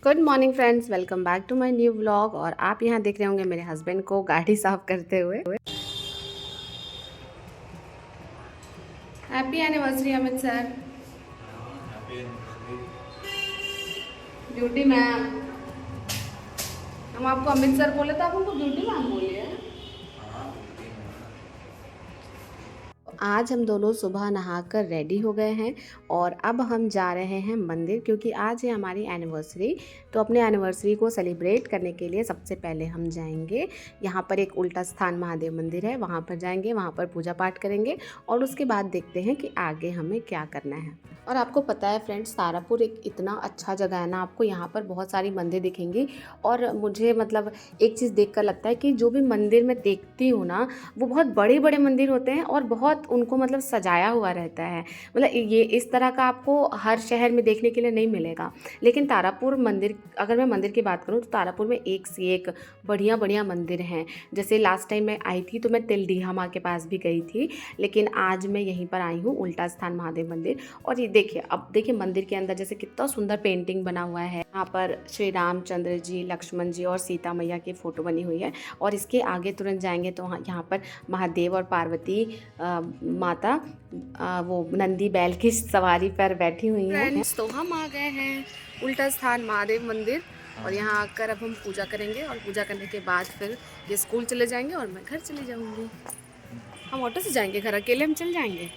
Good morning friends, welcome back to my new vlog. और आप यहाँ देख रहे होंगे मेरे हस्बैंड को गाड़ी साफ करते हुए। Happy anniversary Amit sir. Beauty ma'am. हम आपको अमित सर बोले तो आप हमको ब्यूटी मैम बोलिए। आज हम दोनों सुबह नहाकर रेडी हो गए हैं और अब हम जा रहे हैं मंदिर, क्योंकि आज है हमारी एनिवर्सरी। तो अपने एनिवर्सरी को सेलिब्रेट करने के लिए सबसे पहले हम जाएंगे, यहाँ पर एक उल्टा स्थान महादेव मंदिर है, वहाँ पर जाएंगे, वहाँ पर पूजा पाठ करेंगे और उसके बाद देखते हैं कि आगे हमें क्या करना है। और आपको पता है फ्रेंड्स, तारापुर एक इतना अच्छा जगह है ना, आपको यहाँ पर बहुत सारी मंदिर दिखेंगी। और मुझे मतलब एक चीज़ देखकर लगता है कि जो भी मंदिर मैं देखती हूँ ना, वो बहुत बड़े बड़े मंदिर होते हैं और बहुत उनको मतलब सजाया हुआ रहता है। मतलब ये इस तरह का आपको हर शहर में देखने के लिए नहीं मिलेगा। लेकिन तारापुर मंदिर, अगर मैं मंदिर की बात करूँ तो तारापुर में एक से एक बढ़िया बढ़िया मंदिर हैं। जैसे लास्ट टाइम मैं आई थी तो मैं तिलडीहा माँ के पास भी गई थी, लेकिन आज मैं यहीं पर आई हूँ उल्टा स्थान महादेव मंदिर। और ये देखिए, अब देखिए मंदिर के अंदर जैसे कितना सुंदर पेंटिंग बना हुआ है। यहाँ पर श्री रामचंद्र जी, लक्ष्मण जी और सीता मैया की फ़ोटो बनी हुई है। और इसके आगे तुरंत जाएंगे तो यहाँ पर महादेव और पार्वती माता वो नंदी बैल की सवारी पर बैठी हुई हैं। फ्रेंड्स, तो हम आ गए हैं उल्टा स्थान महादेव मंदिर और यहाँ आकर अब हम पूजा करेंगे और पूजा करने के बाद फिर ये स्कूल चले जाएंगे और मैं घर चली जाऊँगी। हम ऑटो से जाएंगे घर, अकेले हम चल जाएंगे,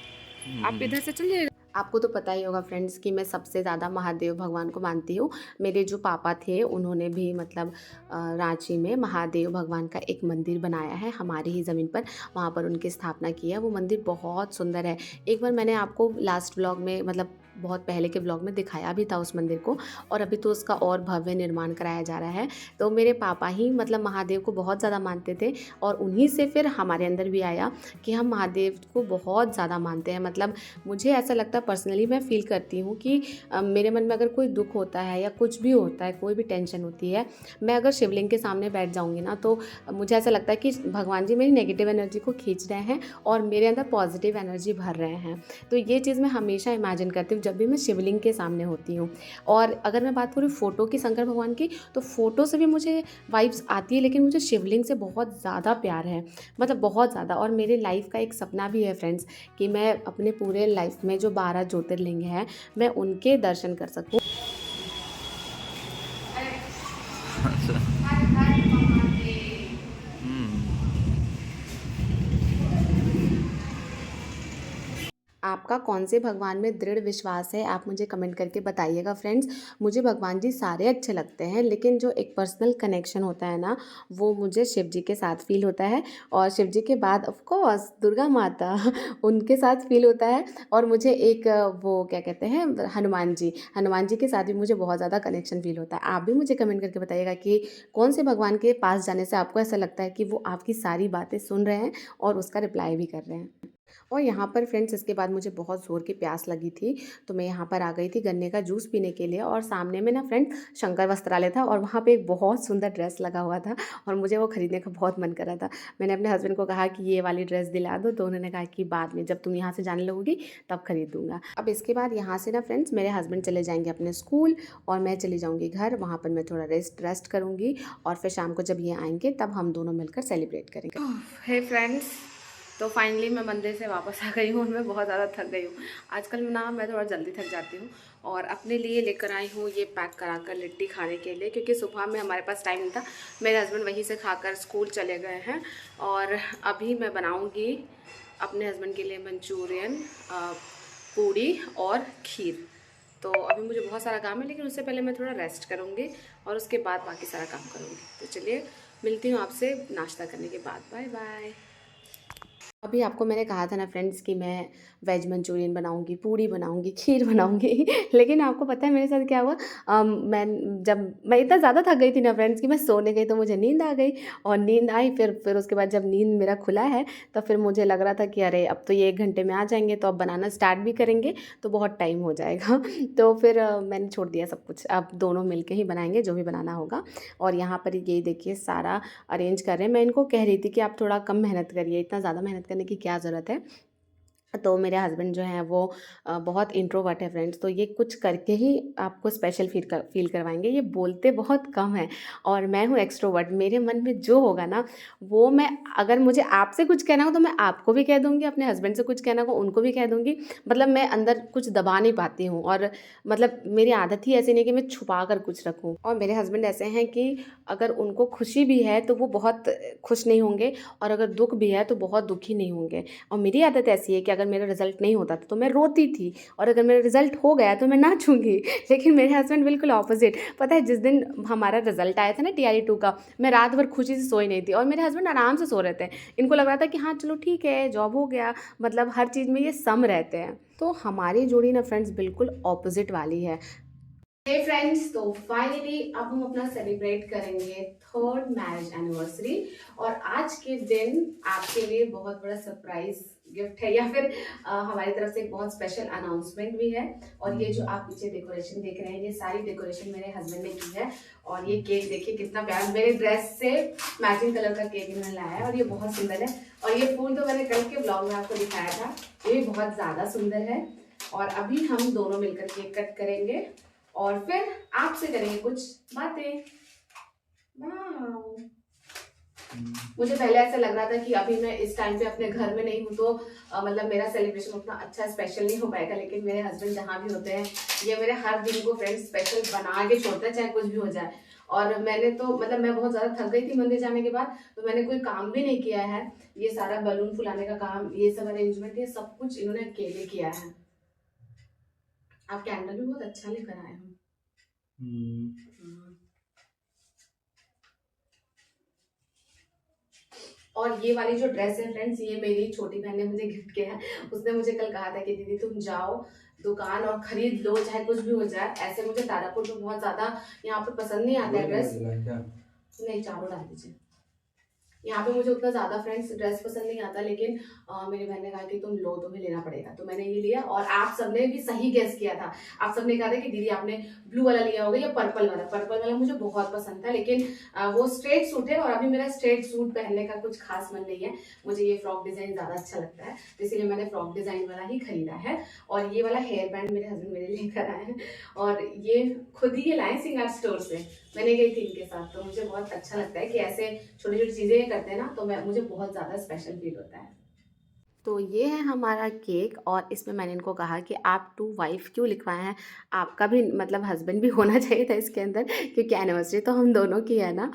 आप इधर से चल जाइएगा। आपको तो पता ही होगा फ्रेंड्स कि मैं सबसे ज़्यादा महादेव भगवान को मानती हूँ। मेरे जो पापा थे उन्होंने भी मतलब रांची में महादेव भगवान का एक मंदिर बनाया है हमारी ही ज़मीन पर, वहाँ पर उनकी स्थापना की है। वो मंदिर बहुत सुंदर है। एक बार मैंने आपको लास्ट व्लॉग में, मतलब बहुत पहले के ब्लॉग में दिखाया भी था उस मंदिर को, और अभी तो उसका और भव्य निर्माण कराया जा रहा है। तो मेरे पापा ही मतलब महादेव को बहुत ज़्यादा मानते थे और उन्हीं से फिर हमारे अंदर भी आया कि हम महादेव को बहुत ज़्यादा मानते हैं। मतलब मुझे ऐसा लगता है, पर्सनली मैं फील करती हूँ कि मेरे मन में अगर कोई दुख होता है या कुछ भी होता है, कोई भी टेंशन होती है, मैं अगर शिवलिंग के सामने बैठ जाऊँगी ना, तो मुझे ऐसा लगता है कि भगवान जी मेरी नेगेटिव एनर्जी को खींच रहे हैं और मेरे अंदर पॉजिटिव एनर्जी भर रहे हैं। तो ये चीज़ मैं हमेशा इमेजिन करती हूँ जब भी मैं शिवलिंग के सामने होती हूँ। और अगर मैं बात करूँ फ़ोटो की शंकर भगवान की, तो फ़ोटो से भी मुझे वाइब्स आती है, लेकिन मुझे शिवलिंग से बहुत ज़्यादा प्यार है, मतलब बहुत ज़्यादा। और मेरे लाइफ का एक सपना भी है फ्रेंड्स कि मैं अपने पूरे लाइफ में जो 12 ज्योतिर्लिंग हैं, मैं उनके दर्शन कर सकूँ। आपका कौन से भगवान में दृढ़ विश्वास है, आप मुझे कमेंट करके बताइएगा फ्रेंड्स। मुझे भगवान जी सारे अच्छे लगते हैं, लेकिन जो एक पर्सनल कनेक्शन होता है ना, वो मुझे शिव जी के साथ फील होता है। और शिव जी के बाद ऑफ कोर्स दुर्गा माता उनके साथ फील होता है। और मुझे एक वो क्या कहते हैं, हनुमान जी के साथ भी मुझे बहुत ज़्यादा कनेक्शन फील होता है। आप भी मुझे कमेंट करके बताइएगा कि कौन से भगवान के पास जाने से आपको ऐसा लगता है कि वो आपकी सारी बातें सुन रहे हैं और उसका रिप्लाई भी कर रहे हैं। और यहाँ पर फ्रेंड्स, इसके बाद मुझे बहुत ज़ोर की प्यास लगी थी, तो मैं यहाँ पर आ गई थी गन्ने का जूस पीने के लिए। और सामने में ना फ्रेंड्स शंकर वस्त्रालय था और वहाँ पे एक बहुत सुंदर ड्रेस लगा हुआ था और मुझे वो खरीदने का बहुत मन कर रहा था। मैंने अपने हस्बैंड को कहा कि ये वाली ड्रेस दिला दो, तो उन्होंने कहा कि बाद में जब तुम यहाँ से जाने लगोगी तब खरीद दूँगा। अब इसके बाद यहाँ से ना फ्रेंड्स मेरे हस्बैंड चले जाएंगे अपने स्कूल और मैं चली जाऊँगी घर। वहाँ पर मैं थोड़ा रेस्ट करूँगी और फिर शाम को जब ये आएंगे तब हम दोनों मिलकर सेलिब्रेट करेंगे। हे फ्रेंड्स, तो फाइनली मैं मंदिर से वापस आ गई हूँ और मैं बहुत ज़्यादा थक गई हूँ। आजकल ना मैं थोड़ा जल्दी थक जाती हूँ और अपने लिए लेकर आई हूँ ये पैक करा कर लिट्टी खाने के लिए, क्योंकि सुबह में हमारे पास टाइम नहीं था। मेरे हस्बैंड वहीं से खाकर स्कूल चले गए हैं और अभी मैं बनाऊँगी अपने हस्बैंड के लिए मंचूरियन, पूड़ी और खीर। तो अभी मुझे बहुत सारा काम है, लेकिन उससे पहले मैं थोड़ा रेस्ट करूँगी और उसके बाद बाकी सारा काम करूँगी। तो चलिए मिलती हूँ आपसे नाश्ता करने के बाद। Bye bye. अभी आपको मैंने कहा था ना फ्रेंड्स कि मैं वेज मंचूरियन बनाऊंगी, पूड़ी बनाऊंगी, खीर बनाऊंगी लेकिन आपको पता है मेरे साथ क्या हुआ? मैं इतना ज़्यादा थक गई थी ना फ्रेंड्स कि मैं सोने गई तो मुझे नींद आ गई। और नींद आई, फिर उसके बाद जब नींद मेरा खुला है तो फिर मुझे लग रहा था कि अरे अब तो ये 1 घंटे में आ जाएंगे, तो अब बनाना स्टार्ट भी करेंगे तो बहुत टाइम हो जाएगा तो फिर मैंने छोड़ दिया सब कुछ, अब दोनों मिल के ही बनाएंगे जो भी बनाना होगा। और यहाँ पर ये देखिए सारा अरेंज कर रहे हैं। मैं इनको कह रही थी कि आप थोड़ा कम मेहनत करिए, इतना ज़्यादा मेहनत करने की क्या ज़रूरत है। तो मेरे हस्बैंड जो हैं वो बहुत इंट्रोवर्ट है फ्रेंड्स, तो ये कुछ करके ही आपको स्पेशल फील करवाएंगे। ये बोलते बहुत कम हैं और मैं हूँ एक्सट्रोवर्ट। मेरे मन में जो होगा ना वो मैं, अगर मुझे आपसे कुछ कहना हो तो मैं आपको भी कह दूँगी, अपने हस्बैंड से कुछ कहना हो उनको भी कह दूँगी। मतलब मैं अंदर कुछ दबा नहीं पाती हूँ, और मतलब मेरी आदत ही ऐसी नहीं कि मैं छुपा कर कुछ रखूँ। और मेरे हस्बैंड ऐसे हैं कि अगर उनको खुशी भी है तो वो बहुत खुश नहीं होंगे, और अगर दुख भी है तो बहुत दुखी नहीं होंगे। और मेरी आदत ऐसी है कि अगर मेरा रिज़ल्ट नहीं होता था तो मैं रोती थी, और अगर मेरा रिज़ल्ट हो गया तो मैं नाचूंगी। लेकिन मेरे हस्बैंड बिल्कुल ऑपोजिट। पता है, जिस दिन हमारा रिज़ल्ट आया था ना TRE 2 का, मैं रात भर खुशी से सोई नहीं थी, और मेरे हस्बैंड आराम से सो रहे थे। इनको लग रहा था कि हाँ चलो ठीक है, जॉब हो गया, मतलब हर चीज़ में ये सम रहते हैं। तो हमारी जोड़ी ना फ्रेंड्स बिल्कुल ऑपोजिट वाली है। हे फ्रेंड्स, तो फाइनली अब हम अपना सेलिब्रेट करेंगे 3rd मैरिज एनिवर्सरी। और आज के दिन आपके लिए बहुत बड़ा सरप्राइज गिफ्ट है, या फिर हमारी तरफ से एक बहुत स्पेशल अनाउंसमेंट भी है। और ये जो आप पीछे डेकोरेशन देख रहे हैं, ये सारी डेकोरेशन मेरे हस्बैंड ने की है। और ये केक देखिए कितना प्यारा, मेरे ड्रेस से मैचिंग कलर का केक इन्होंने लाया है, और ये बहुत सुंदर है। और ये फूल तो मैंने कल के ब्लॉग में आपको दिखाया था, ये भी बहुत ज्यादा सुंदर है। और अभी हम दोनों मिलकर केक कट करेंगे और फिर आपसे करेंगे कुछ बातें। मुझे पहले ऐसा लग रहा था कि अभी मैं इस टाइम पे अपने घर में नहीं हूँ तो मतलब मेरा सेलिब्रेशन उतना अच्छा स्पेशल नहीं हो पाएगा, लेकिन मेरे हस्बैंड जहाँ भी होते हैं ये मेरे हर दिन को फ्रेंड्स स्पेशल बना के छोड़ते हैं, चाहे कुछ भी हो जाए। और मैंने तो मतलब मैं बहुत ज्यादा थक गई थी मंदिर जाने के बाद, तो मैंने कोई काम भी नहीं किया है। ये सारा बलून फुलाने का काम, ये सब अरेंजमेंट, ये सब कुछ इन्होंने अकेले किया है। आप कैंडल भी बहुत अच्छा लेकर आए हो। और ये वाली जो ड्रेस है फ्रेंड्स, ये मेरी छोटी बहन ने मुझे गिफ्ट किया है। उसने मुझे कल कहा था कि दीदी तुम जाओ दुकान और खरीद लो, चाहे कुछ भी हो जाए। ऐसे मुझे तारापुर तो बहुत ज्यादा यहाँ पे पसंद नहीं आता है ड्रेस। नहीं, चारों डाल दीजिए। यहाँ पे मुझे उतना ज्यादा फ्रेंड्स ड्रेस पसंद नहीं आता, लेकिन मेरी बहन ने कहा कि तुम लो, तुम्हें लेना पड़ेगा, तो मैंने ये लिया। और आप सबने भी सही गेस किया था, आप सबने कहा था कि दीदी आपने ब्लू वाला लिया होगा या पर्पल वाला। पर्पल वाला मुझे बहुत पसंद था, लेकिन वो स्ट्रेट सूट है और अभी मेरा स्ट्रेट सूट पहनने का कुछ खास मन नहीं है। मुझे ये फ्रॉक डिजाइन ज्यादा अच्छा लगता है, तो इसीलिए मैंने फ्रॉक डिजाइन वाला ही खरीदा है। और ये वाला हेयर बैंड मेरे हस्बैंड मेरे लेकर आए हैं, और ये खुद ही ये लाए सिंगार स्टोर से। मैंने गई थी इनके साथ, तो मुझे बहुत अच्छा लगता है कि ऐसे छोटी छोटी चीजें करते हैं ना, तो मुझे बहुत ज्यादा स्पेशल फील होता है। तो ये है हमारा केक, और इसमें मैंने इनको कहा कि आप टू वाइफ क्यों लिखवाए हैं, आपका भी मतलब हस्बैंड भी होना चाहिए था इसके अंदर, क्योंकि एनिवर्सरी तो हम दोनों की है ना।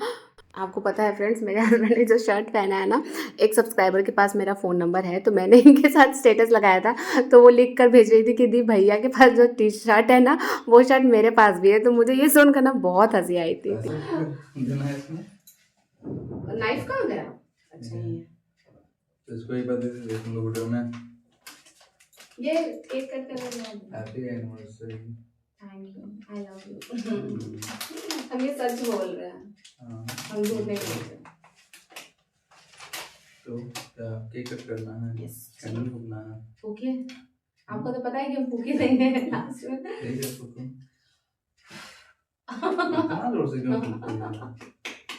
आपको पता है फ्रेंड्स, मेरे हस्बैंड ने जो शर्ट पहना है ना, एक सब्सक्राइबर के पास मेरा फ़ोन नंबर है, तो मैंने इनके साथ स्टेटस लगाया था, तो वो लिख कर भेज रही थी कि दी भैया के पास जो टी शर्ट है ना, वो शर्ट मेरे पास भी है। तो मुझे ये सुनकर ना बहुत हंसी आई थी। नाइफ कहाँ गया? अच्छा, ये तो इसको एक बार दे दे तुम लोग वीडियो में। ये केक कट कर रहे हैं। Happy anniversary. Thank you, I love you. हम ये सच बोल रहे हैं, हम झूठ नहीं बोल रहे। तो क्या केक कट करना है? यस, कैंडल फूकना है। फूकिए, आपको तो पता है कि हम फूके देंगे लास्ट में। यही है फूको। इतना जोर से क्यों फूकते हो?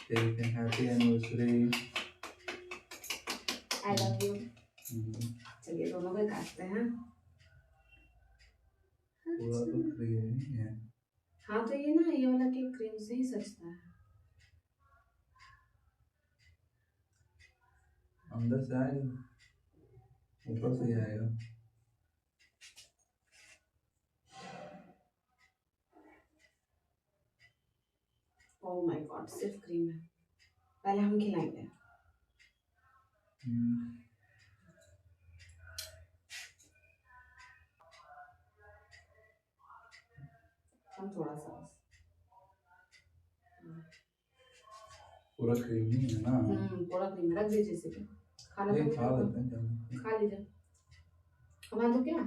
ठीक है, happy anniversary. I love you. चलिए दोनों को काटते हैं। पूरा तो क्रीम ही है। हाँ, तो ये ना, ये वाला केक क्रीम से ही सजता है। अंदर से आएगा, ऊपर से ही आएगा। ओह माय गॉड, सिर्फ क्रीम है। पहले हम खिलाएंगे। हम थोड़ा सा बस। पूरा क्रीम ही है ना? पूरा क्रीम रख दीजिए इसे पे। खाना तो खा लेते हैं, खा लीजिए। हमारा तो क्या?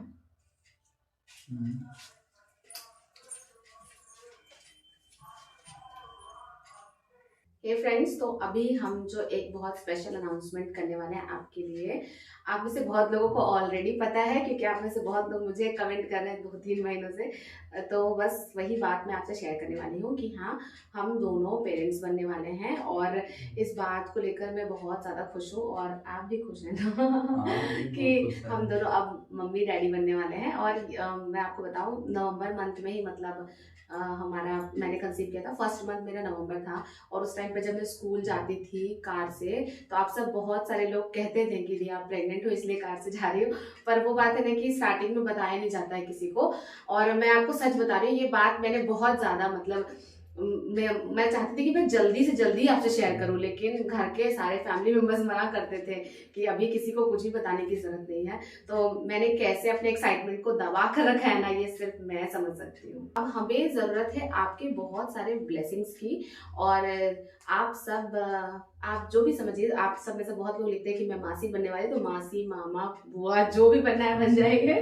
हे फ्रेंड्स, तो अभी हम जो एक बहुत स्पेशल अनाउंसमेंट करने वाले हैं आपके लिए। आप में से बहुत लोगों को ऑलरेडी पता है, क्योंकि आप में से बहुत लोग मुझे कमेंट कर रहे हैं 2-3 महीनों से। तो बस वही बात मैं आपसे शेयर करने वाली हूँ कि हाँ, हम दोनों पेरेंट्स बनने वाले हैं और इस बात को लेकर मैं बहुत ज़्यादा खुश हूँ और आप भी खुश हैं ना कि हम दोनों अब मम्मी डैडी बनने वाले हैं। और मैं आपको बताऊँ, नवंबर मंथ में ही मतलब हमारा मैंने कंसीव किया था। फर्स्ट मंथ मेरा नवंबर था और उस टाइम पे जब मैं स्कूल जाती थी कार से, तो आप सब बहुत सारे लोग कहते थे कि दी आप प्रेग्नेंट हो इसलिए कार से जा रही हो। पर वो बात है ना कि स्टार्टिंग में बताया नहीं जाता है किसी को। और मैं आपको सच बता रही हूँ, ये बात मैंने बहुत ज़्यादा मतलब मैं चाहती थी कि मैं जल्दी से जल्दी आपसे शेयर करूं, लेकिन घर के सारे फैमिली मेंबर्स मना करते थे कि अभी किसी को कुछ भी बताने की जरूरत नहीं है। तो मैंने कैसे अपने एक्साइटमेंट को दबा कर रखा है ना, ये सिर्फ मैं समझ सकती हूँ। अब हमें जरूरत है आपके बहुत सारे ब्लेसिंग्स की। और आप सब आप जो भी समझिए, आप सब में से बहुत लोग लिखते हैं कि मैं मासी बनने वाली, तो मासी मामा बुआ जो भी बनना है बन जाएंगे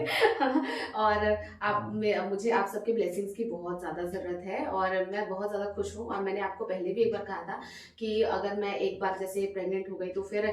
और मुझे आप सबके ब्लेसिंग्स की बहुत ज़्यादा ज़रूरत है और मैं बहुत ज़्यादा खुश हूँ। और मैंने आपको पहले भी एक बार कहा था कि अगर मैं एक बार जैसे प्रेग्नेंट हो गई तो फिर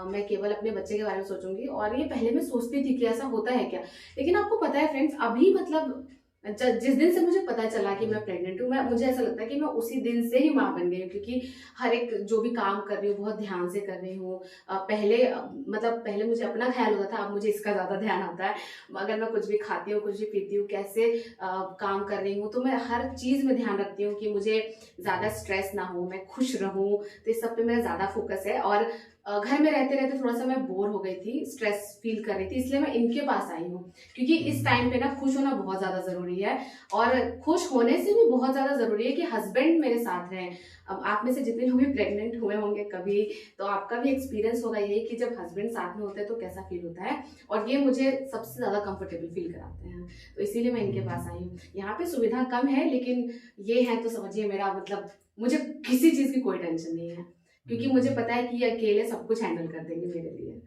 मैं केवल अपने बच्चे के बारे में सोचूंगी। और ये पहले मैं सोचती थी कि ऐसा होता है क्या, लेकिन आपको पता है फ्रेंड्स, अभी मतलब जिस दिन से मुझे पता चला कि मैं प्रेग्नेंट हूँ, मुझे ऐसा लगता है कि मैं उसी दिन से ही माँ बन गई हूँ, क्योंकि हर एक जो भी काम कर रही हूँ बहुत ध्यान से कर रही हूँ। मतलब पहले मुझे अपना ख्याल होता था, अब मुझे इसका ज़्यादा ध्यान आता है। अगर मैं कुछ भी खाती हूँ, कुछ भी पीती हूँ, कैसे काम कर रही हूँ, तो मैं हर चीज़ में ध्यान रखती हूँ कि मुझे ज़्यादा स्ट्रेस ना हो, मैं खुश रहूँ। तो इस सब पे मेरा ज़्यादा फोकस है। और घर में रहते रहते थोड़ा सा मैं बोर हो गई थी, स्ट्रेस फील कर रही थी, इसलिए मैं इनके पास आई हूँ। क्योंकि इस टाइम पे ना खुश होना बहुत ज़्यादा ज़रूरी है। और खुश होने से भी बहुत ज़्यादा ज़रूरी है कि हस्बैंड मेरे साथ रहें। अब आप में से जितने लोग भी प्रेग्नेंट हुए होंगे कभी, तो आपका भी एक्सपीरियंस होगा यही कि जब हस्बैंड साथ में होते हैं तो कैसा फील होता है। और ये मुझे सबसे ज़्यादा कंफर्टेबल फील कराते हैं, तो इसीलिए मैं इनके पास आई हूँ। यहाँ पे सुविधा कम है, लेकिन ये है तो समझिए मेरा मतलब मुझे किसी चीज़ की कोई टेंशन नहीं है, क्योंकि मुझे पता है कि ये अकेले सब कुछ हैंडल कर देंगे मेरे लिए।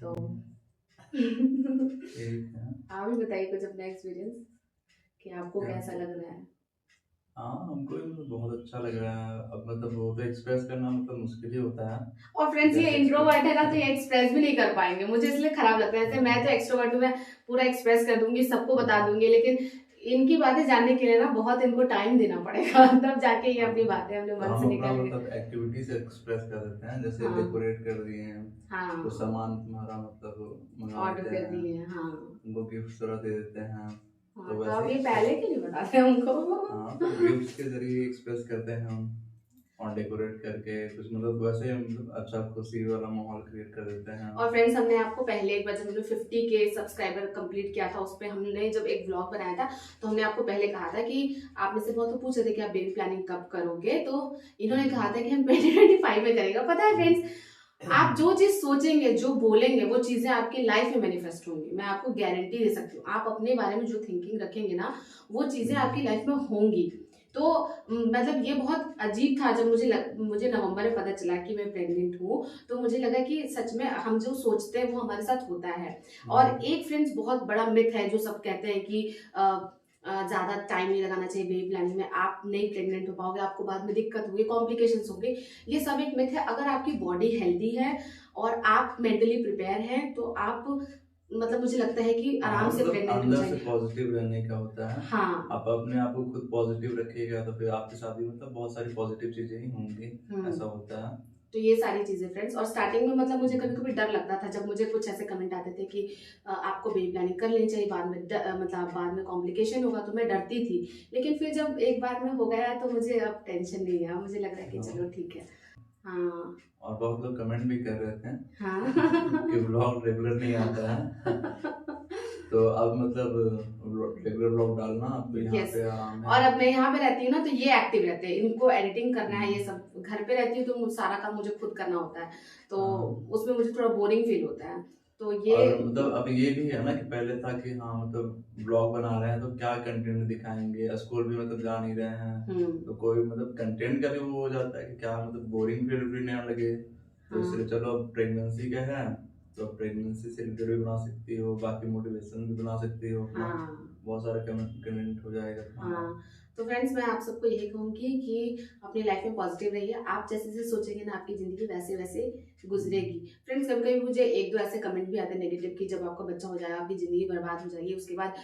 तो आप भी बताइए कुछ अपना एक्सपीरियंस कि आपको कैसा लग रहा है। हाँ, हमको भी मतलब बहुत अच्छा लग रहा है। अब मतलब वो तो एक्सप्रेस करना मतलब मुश्किल ही होता है। और फ्रेंड्स, ये जैसे इंट्रोवर्ट है ना, तो ये एक्सप्रेस भी नहीं कर पाएंगे, मुझे इसलिए खराब लगता है। जैसे मैं तो एक्सट्रोवर्ट हूँ, मैं पूरा एक्सप्रेस कर दूंगी, सबको बता दूंगी, लेकिन इनकी बातें जानने के लिए ना बहुत इनको टाइम देना पड़ेगा तब जाके ये अपनी बातें अपने तो मन हम से अपना निकालेंगे। मतलब एक्टिविटी से एक्सप्रेस कर देते हैं, जैसे हाँ डेकोरेट कर दिए हैं, कुछ हाँ, सामान तुम्हारा मतलब मंगा ऑर्डर देते कर हैं, दिए हाँ। उनको गिफ्ट तरह दे देते हैं। हाँ तो तो वैसे आप ही ये एक्सप्रेस, पहले क्यों नहीं बताते हमको हाँ तो गिफ्ट्स के जरिए एक्सप्रेस करते हैं हम। और डेकोरेट करके कुछ मतलब वैसे ही मतलब अच्छा खुशी वाला माहौल क्रिएट कर देते हैं और हम। फ्रेंड्स, हमने आपको पहले एक बार जब हमने 50 के सब्सक्राइबर कंप्लीट किया था, उस पर हमने जब एक व्लॉग बनाया था, तो हमने आपको पहले कहा था कि आप में से बहुत तो पूछ रहे थे कि आप बेबी प्लानिंग कब करोगे, तो इन्होंने कहा था कि हम 2025 में करेंगे। पता है फ्रेंड्स, आप जो चीज सोचेंगे, जो बोलेंगे, वो चीजें आपकी लाइफ में मैनिफेस्ट होंगी। मैं आपको गारंटी दे सकती हूँ, आप अपने बारे में जो थिंकिंग रखेंगे ना, वो चीजें आपकी लाइफ में होंगी। तो मतलब ये बहुत अजीब था जब मुझे नवंबर में पता चला कि मैं प्रेग्नेंट हूँ। तो मुझे लगा कि सच में हम जो सोचते हैं वो हमारे साथ होता है। और एक फ्रेंड्स बहुत बड़ा मिथ है जो सब कहते हैं कि ज़्यादा टाइम नहीं लगाना चाहिए बेबी प्लानिंग में, आप नहीं प्रेग्नेंट हो पाओगे, आपको बाद में दिक्कत होगी, कॉम्प्लिकेशंस होंगे। ये सब एक मिथ है। अगर आपकी बॉडी हेल्दी है और आप मेंटली प्रिपेयर हैं, तो आप मतलब मुझे लगता है कि हाँ आराम से मतलब प्रेग्नेंट हो अंदर से जाएंगे। पॉजिटिव रहने का होता है। हाँ। आप अपने आप को खुद पॉजिटिव रखिएगा तो फिर आपकी शादी मतलब बहुत सारी पॉजिटिव चीजें ही होंगी। हम्म। ऐसा होता है। तो ये सारी चीजें फ्रेंड्स। और स्टार्टिंग में मतलब मुझे कभी कभी डर लगता था जब मुझे कुछ ऐसे कमेंट आते थे कि आपको बेबी प्लानिंग कर लेनी चाहिए, बाद में मतलब बाद में कॉम्प्लिकेशन होगा, तो मैं डरती थी। लेकिन फिर जब एक बार में हो गया तो मुझे अब टेंशन नहीं है, मुझे लग रहा है कि चलो ठीक है। हाँ और बहुत लोग कमेंट भी कर रहे थे हाँ कि व्लॉग रेगुलर नहीं आता है। तो अब मतलब रेगुलर व्लॉग डालना अब यहाँ यस। पे आराम है। और अब मैं यहाँ पे रहती हूँ ना, तो ये एक्टिव रहते हैं, इनको एडिटिंग करना है, ये सब घर पे रहती हूँ तो सारा काम मुझे खुद करना होता है, तो हाँ। उसमें मुझे थोड़ा बोरिंग फील होता है। तो ये और मतलब अब ये भी है ना कि पहले था कि हाँ मतलब ब्लॉग बना रहे हैं तो क्या कंटेंट दिखाएंगे, स्कूल भी मतलब जा नहीं रहे हैं, हम्म। तो कोई मतलब कंटेंट का भी वो हो जाता है कि क्या मतलब बोरिंग फील भी नहीं लगे। तो इसलिए हाँ चलो अब प्रेगनेंसी का है, तो प्रेगनेंसी से रिलेटेड भी बना सकती हो, बाकी मोटिवेशन भी बना सकती हो अपना, हाँ बहुत सारा कंटेंट हो जाएगा तुम्हारा। हाँ। तो फ्रेंड्स मैं आप सबको यही कहूँगी कि अपनी लाइफ में पॉजिटिव रहिए। आप जैसे जैसे सोचेंगे ना आपकी ज़िंदगी वैसे वैसे गुजरेगी। फ्रेंड्स कभी कभी मुझे एक दो ऐसे कमेंट भी आते हैं नेगेटिव कि जब आपका बच्चा हो जाएगा आपकी ज़िंदगी बर्बाद हो जाएगी, उसके बाद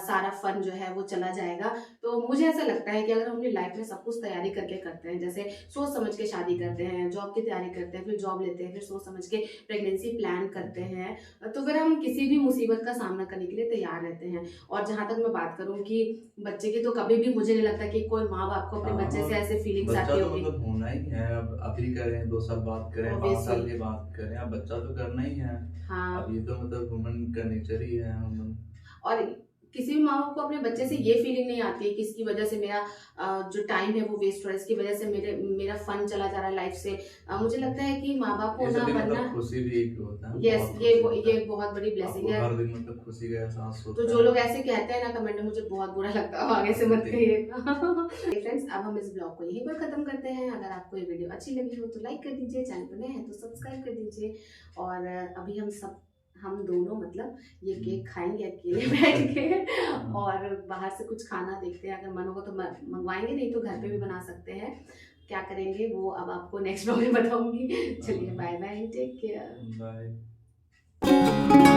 सारा फन जो है वो चला जाएगा। तो मुझे ऐसा लगता है कि अगर हम अपनी लाइफ में सब कुछ तैयारी करके करते हैं, जैसे सोच समझ के शादी करते हैं, जॉब की तैयारी करते हैं, फिर जॉब लेते हैं, फिर सोच समझ के प्रेगनेंसी प्लान करते हैं, तो फिर हम किसी भी मुसीबत का सामना करने के लिए तैयार रहते हैं। और जहाँ तक मैं बात करूँ कि बच्चे की, तो कभी भी मुझे नहीं लगता कि कोई माँ बाप को अपने हाँ, बच्चे और से ऐसे फीलिंग्स बच्चा आती तो होगी। मतलब होना ही है। अब अभी करें 2 साल बाद करें 5 ऑब्वियसली। साल के बाद करें, अब बच्चा तो करना ही है। अब हाँ। ये तो मतलब ह्यूमन का नेचर ही है। ह्यूमन और किसी भी माँ बाप को अपने बच्चे से ये फीलिंग नहीं आती है कि इसकी वजह से मेरा जो टाइम है वो वेस्ट हो रहा है, इसकी वजह से मेरा फन चला जा रहा है लाइफ से। मुझे लगता है कि माँ बाप ये होना सभी बनना, मतलब खुशी भी एक होता है, यस, बहुत खुशी होता ये है। बहुत बड़ी ब्लेसिंग आपको है। हर दिन मतलब खुशी का एहसास तो होता जो है। लोग ऐसे कहते हैं ना कमेंट में, मुझे बहुत बुरा लगता है, आगे से मत कहिएगा। फ्रेंड्स अब हम इस ब्लॉग को यहीं पर खत्म करते हैं। अगर आपको ये वीडियो अच्छी लगी हो तो लाइक कर दीजिए, चैनल पर नए हैं तो सब्सक्राइब कर दीजिए। और अभी हम दोनों मतलब ये केक खाएंगे अकेले बैठ के, और बाहर से कुछ खाना देखते हैं, अगर मन होगा तो मंगवाएंगे, नहीं तो घर पे भी बना सकते हैं। क्या करेंगे वो अब आपको नेक्स्ट ब्लॉग में बताऊंगी। चलिए bye bye, take care. Bye.